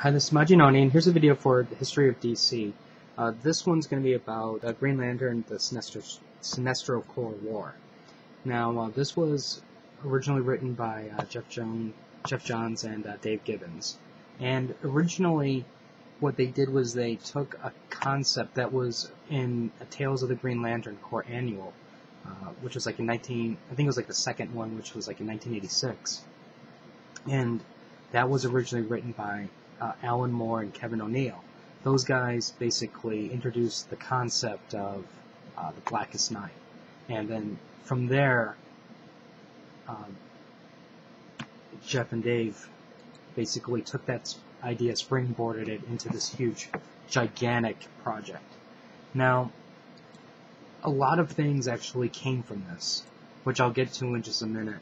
Hi, this is Majinoni, and here's a video for the history of DC. This one's going to be about Green Lantern, the Sinestro Corps War. Now, this was originally written by Jeff Johns and Dave Gibbons. And originally, what they did was they took a concept that was in a Tales of the Green Lantern Corps annual, which was like I think it was like the second one, which was like in 1986. And that was originally written by Alan Moore and Kevin O'Neill. Those guys basically introduced the concept of the Blackest Night. And then from there, Jeff and Dave basically took that idea, springboarded it into this huge, gigantic project. Now, a lot of things actually came from this, which I'll get to in just a minute.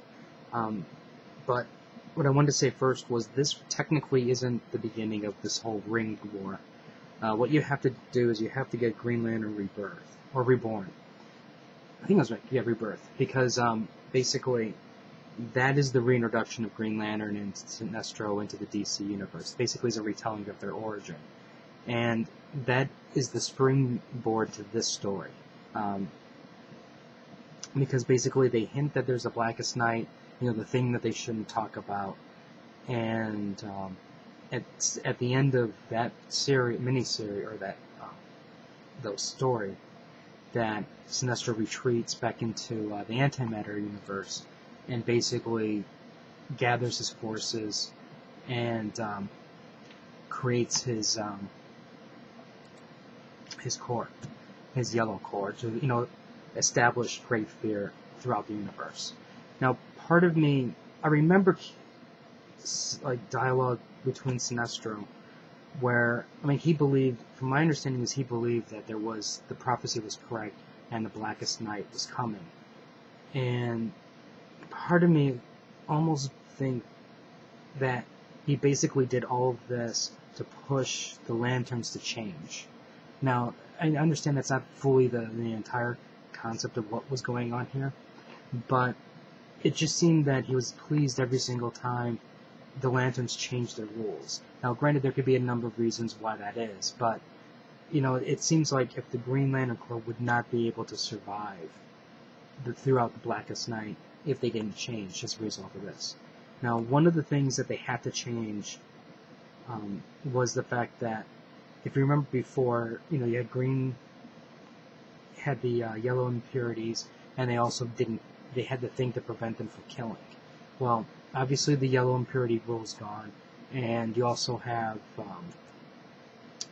But what I wanted to say first was this technically isn't the beginning of this whole Ring War. What you have to do is you have to get Green Lantern Rebirth, or Reborn. I think I was right, yeah, Rebirth, because basically that is the reintroduction of Green Lantern and Sinestro into the DC universe. Basically, it's a retelling of their origin, and that is the springboard to this story. Because basically they hint that there's a Blackest Night, the thing that they shouldn't talk about, and at the end of that mini-series, or that story, that Sinestro retreats back into the antimatter universe and basically gathers his forces and creates his Corps, his Yellow Corps, to establish great fear throughout the universe. Now, part of me, I remember like dialogue between Sinestro, where he believed, from my understanding, he believed that the prophecy was correct and the Blackest Night was coming. And part of me almost think that he basically did all of this to push the Lanterns to change. Now, I understand that's not fully the entire concept of what was going on here, but it just seemed that he was pleased every single time the Lanterns changed their rules. Now, granted, there could be a number of reasons why that is, but, it seems like if the Green Lantern Corps would not be able to survive throughout the Blackest Night if they didn't change as a result of this. Now, one of the things that they had to change was the fact that, if you remember before, you had had the yellow impurities, and they also they had the thing to prevent them from killing. Well, obviously the yellow impurity rule is gone, and you also have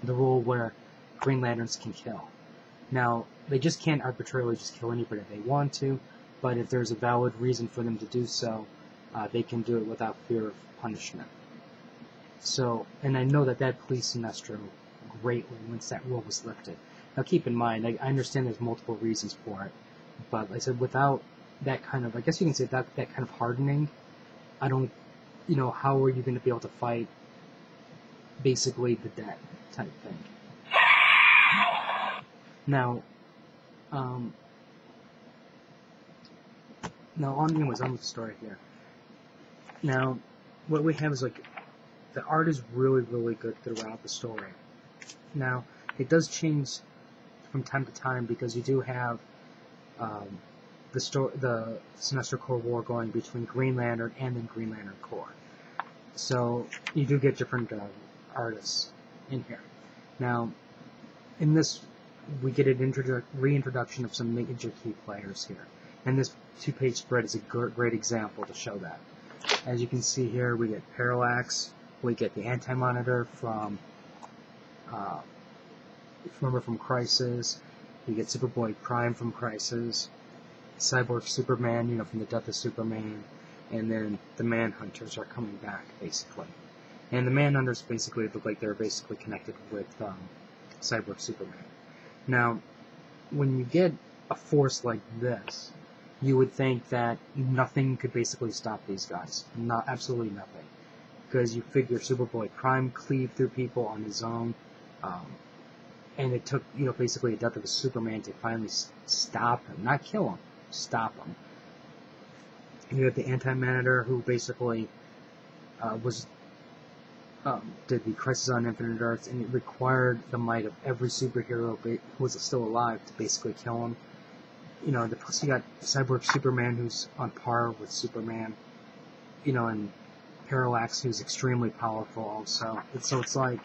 the rule where Green Lanterns can kill. Now, they just can't arbitrarily just kill anybody if they want to, but if there's a valid reason for them to do so, they can do it without fear of punishment. So, and I know that pleased Sinestro greatly once that rule was lifted. Now, keep in mind, I understand there's multiple reasons for it, but like I said, without that kind of, I guess you can say that kind of hardening, I don't, how are you going to be able to fight basically the dead type thing? Now, on with the story here. Now, what we have is the art is really, really good throughout the story. Now, it does change from time to time because you do have the Sinestro Corps War going between Green Lantern and the Green Lantern Corps. So you do get different artists in here. Now, in this, we get an reintroduction of some major key players here. And this two-page spread is a great example to show that. As you can see here, we get Parallax, we get the Anti-Monitor from Crisis, we get Superboy Prime from Crisis, Cyborg Superman, from the Death of Superman, and then the Manhunters are coming back, basically. And the Manhunters basically look like they're basically connected with Cyborg Superman. Now, when you get a force like this, you would think that nothing could basically stop these guys. Absolutely nothing. Because you figure Superboy Prime cleaved through people on his own, and it took, basically the death of a Superman to finally stop him. Not kill him, stop him. You have the Anti-Monitor, who basically was did the Crisis on Infinite Earths, and it required the might of every superhero who was still alive to basically kill him. Plus you got Cyborg Superman, who's on par with Superman, and Parallax, who's extremely powerful also. So it's like,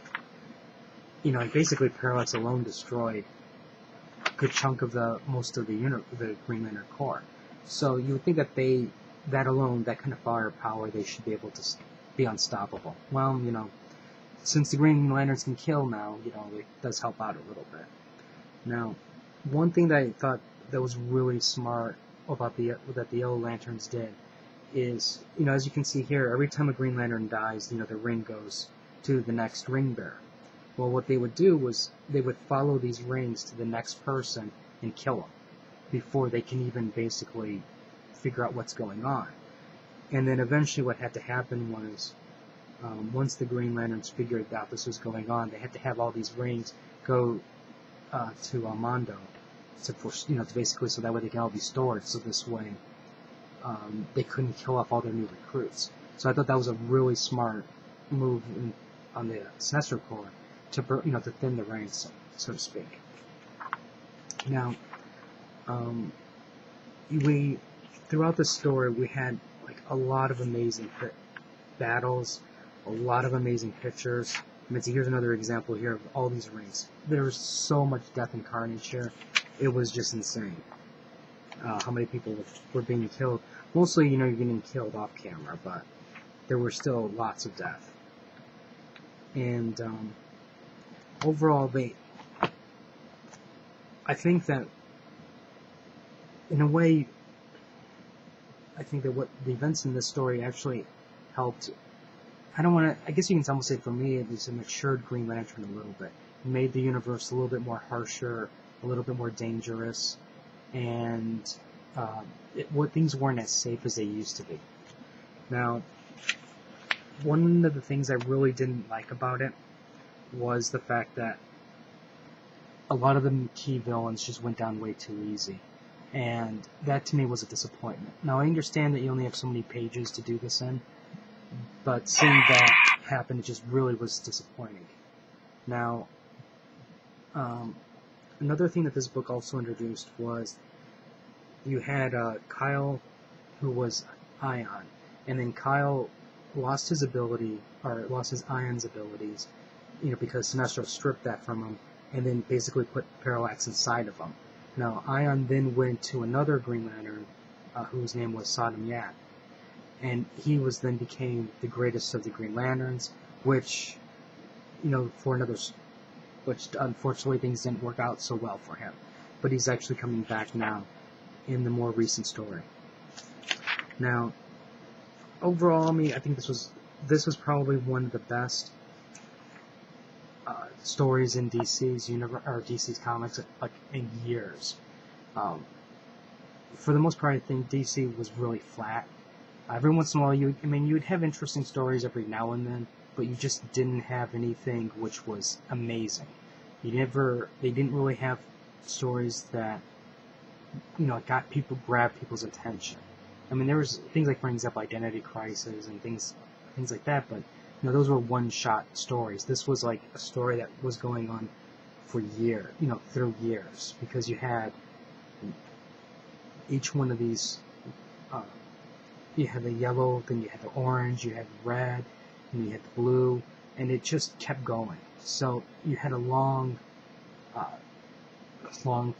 basically Parallax alone destroyed a good chunk of most of the Green Lantern Corps. So you would think that that alone, that kind of firepower, they should be able to be unstoppable. Well, since the Green Lanterns can kill now, it does help out a little bit. Now, one thing that I thought that was really smart about that the Yellow Lanterns did is, as you can see here, every time a Green Lantern dies, the ring goes to the next ring bearer. Well, what they would do was they would follow these rings to the next person and kill them before they can even basically figure out what's going on. And then eventually what had to happen was, once the Green Lanterns figured out this was going on, they had to have all these rings go to Mondo, to basically, so that way they can all be stored, so this way they couldn't kill off all their new recruits. So I thought that was a really smart move on the Sinestro Corps to thin the ranks, so to speak. Now, throughout the story, we had a lot of amazing battles, a lot of amazing pictures. Here's another example here of all these rings. There was so much death and carnage here. It was just insane. How many people were being killed. Mostly, you're getting killed off camera, but there were still lots of death. And overall, I think that, in a way, I think that what the events in this story actually helped. I guess you can almost say for me, it was a matured Green Lantern a little bit. It made the universe a little bit more harsher, a little bit more dangerous, and things weren't as safe as they used to be. Now, one of the things I really didn't like about it was the fact that a lot of the key villains just went down way too easy. And that to me was a disappointment. Now I understand that you only have so many pages to do this in, but seeing that happen, it just really was disappointing. Now, another thing that this book also introduced was you had Kyle, who was Ion, and then Kyle lost his Ion's abilities, because Sinestro stripped that from him, and then basically put Parallax inside of him. Now, Ion then went to another Green Lantern, whose name was Sodom Yat, and he then became the greatest of the Green Lanterns, which unfortunately things didn't work out so well for him. But he's actually coming back now in the more recent story. Now, overall, I think this was probably one of the best stories in DC's comics in years. For the most part, I think DC was really flat. Every once in a while, you would have interesting stories every now and then, but you just didn't have anything which was amazing. They didn't really have stories that grabbed people's attention. There was things like, for example, Identity Crisis and things like that, but those were one-shot stories. This was like a story that was going on for years, through years, because you had each one of these. You had the yellow, then you had the orange, you had the red, and you had the blue, and it just kept going. So you had a long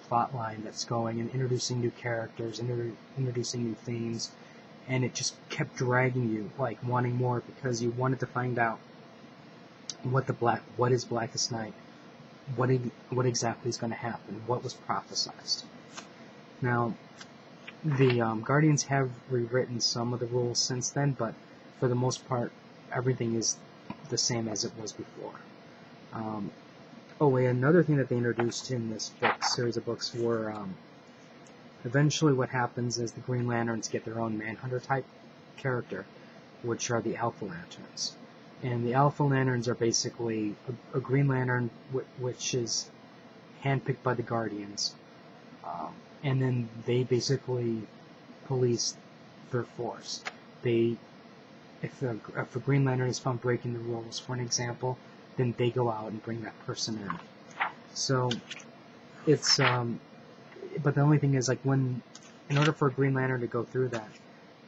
plot line that's going and introducing new characters, introducing new themes, and it just kept dragging you, wanting more, because you wanted to find out what is Blackest Night, what exactly is going to happen, what was prophesized. Now, the Guardians have rewritten some of the rules since then, but for the most part, everything is the same as it was before. Another thing that they introduced in this series of books were eventually what happens is the Green Lanterns get their own Manhunter type character, which are the Alpha Lanterns. And the Alpha Lanterns are basically a Green Lantern which is handpicked by the Guardians, and then they basically police their force. They if a Green Lantern is found breaking the rules, for an example, then they go out and bring that person in. So it's but the only thing is, like, in order for a Green Lantern to go through that,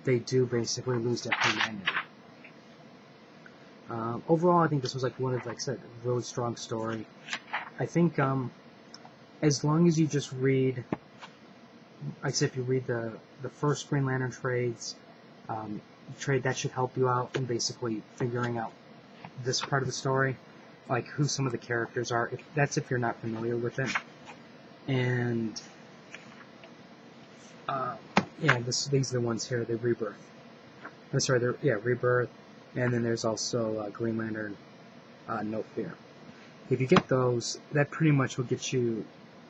they do basically lose their humanity. Overall, I think this was, like, one of, like I said, a really strong story. I think as long as you just read, like I said, if you read the first Green Lantern trades, that should help you out in basically figuring out this part of the story, like who some of the characters are. If you're not familiar with it, and yeah, these are the ones here. The Rebirth. I'm sorry, Rebirth, and then there's also Green Lantern, No Fear. If you get those, that pretty much will get you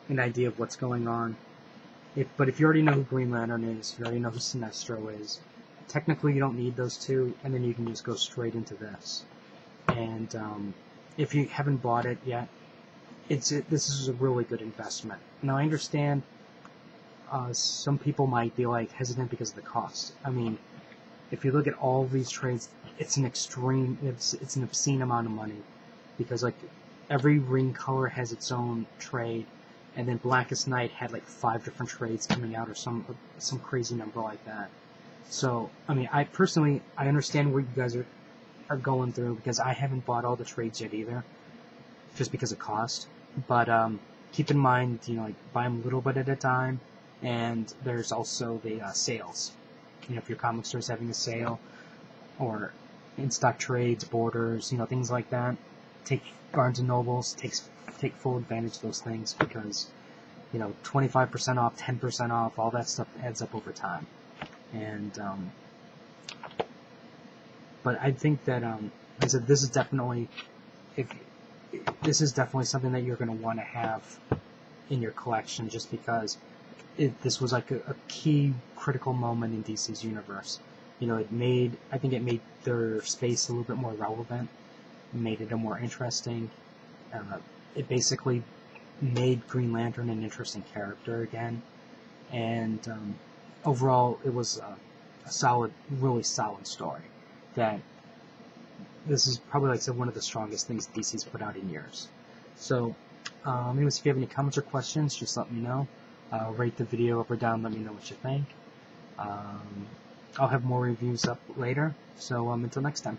an idea of what's going on. But if you already know who Green Lantern is, if you already know who Sinestro is, technically you don't need those two, and then you can just go straight into this. And if you haven't bought it yet, this is a really good investment. Now, I understand some people might be like hesitant because of the cost. I mean, if you look at all of these trades, it's an obscene amount of money, because like every ring color has its own trade, and then Blackest Night had like 5 different trades coming out, or some crazy number like that. So, I mean, I personally understand what you guys are going through, because I haven't bought all the trades yet either, just because of cost. But keep in mind, like, buy them a little bit at a time, and there's also the sales. If your comic store is having a sale, or in-stock trades, borders, things like that, take Barnes & Nobles, take full advantage of those things, because 25% off, 10% off, all that stuff adds up over time. And but I think that like I said, this is definitely something that you're going to want to have in your collection, just because this was like a key critical moment in DC's universe. I think it made their space a little bit more relevant, made it more interesting. It basically made Green Lantern an interesting character again, and overall, it was a really solid story. That this is probably, like I said, one of the strongest things DC's put out in years. So, anyways, if you have any comments or questions, just let me know. Rate the video up or down, let me know what you think. I'll have more reviews up later, so until next time.